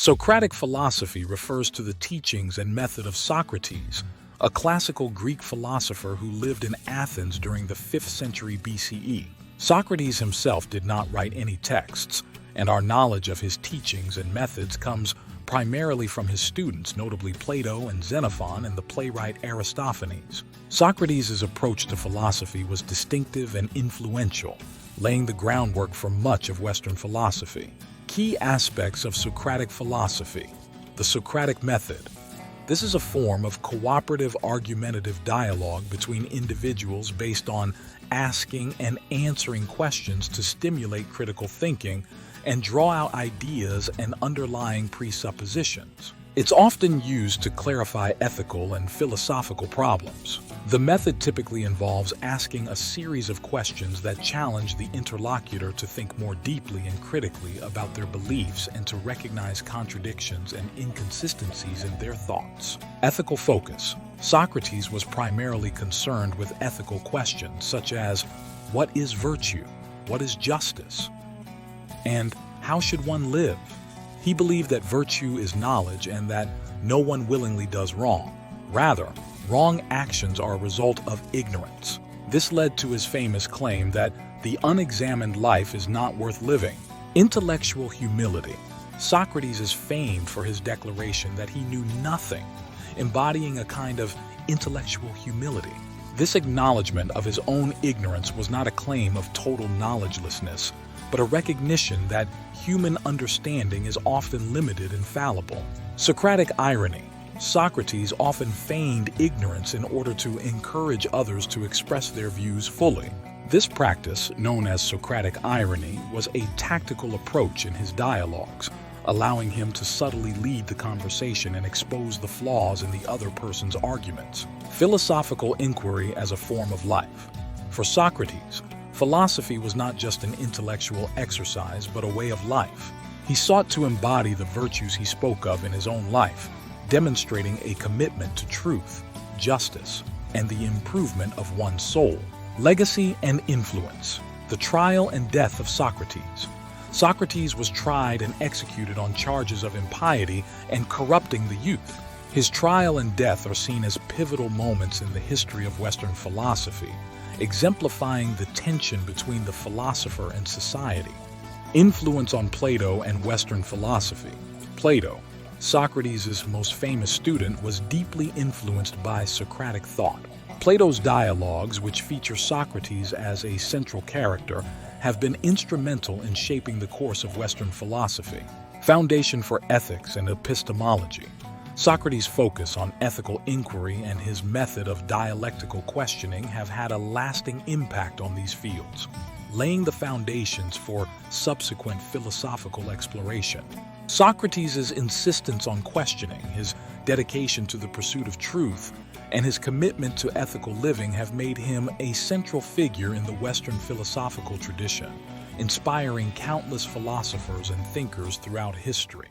Socratic philosophy refers to the teachings and method of Socrates, a classical Greek philosopher who lived in Athens during the 5th century BCE. Socrates himself did not write any texts, and our knowledge of his teachings and methods comes primarily from his students, notably Plato and Xenophon and the playwright Aristophanes. Socrates' approach to philosophy was distinctive and influential, laying the groundwork for much of Western philosophy. Key aspects of Socratic philosophy. The Socratic method. This is a form of cooperative argumentative dialogue between individuals based on asking and answering questions to stimulate critical thinking and draw out ideas and underlying presuppositions. It's often used to clarify ethical and philosophical problems. The method typically involves asking a series of questions that challenge the interlocutor to think more deeply and critically about their beliefs and to recognize contradictions and inconsistencies in their thoughts. Ethical focus. Socrates was primarily concerned with ethical questions such as, what is virtue? What is justice? And how should one live? He believed that virtue is knowledge and that no one willingly does wrong. Rather, wrong actions are a result of ignorance. This led to his famous claim that the unexamined life is not worth living. Intellectual humility. Socrates is famed for his declaration that he knew nothing, embodying a kind of intellectual humility. This acknowledgement of his own ignorance was not a claim of total knowledgelessness, but a recognition that human understanding is often limited and fallible. Socratic irony. Socrates often feigned ignorance in order to encourage others to express their views fully. This practice, known as Socratic irony, was a tactical approach in his dialogues, allowing him to subtly lead the conversation and expose the flaws in the other person's arguments. Philosophical inquiry as a form of life. For Socrates, philosophy was not just an intellectual exercise, but a way of life. He sought to embody the virtues he spoke of in his own life, demonstrating a commitment to truth, justice, and the improvement of one's soul. Legacy and influence. The trial and death of Socrates. Socrates was tried and executed on charges of impiety and corrupting the youth. His trial and death are seen as pivotal moments in the history of Western philosophy, exemplifying the tension between the philosopher and society. Influence on Plato and Western philosophy. Plato, Socrates' most famous student, was deeply influenced by Socratic thought. Plato's dialogues, which feature Socrates as a central character, have been instrumental in shaping the course of Western philosophy. Foundation for ethics and epistemology. Socrates' focus on ethical inquiry and his method of dialectical questioning have had a lasting impact on these fields, laying the foundations for subsequent philosophical exploration. Socrates' insistence on questioning, his dedication to the pursuit of truth, and his commitment to ethical living have made him a central figure in the Western philosophical tradition, inspiring countless philosophers and thinkers throughout history.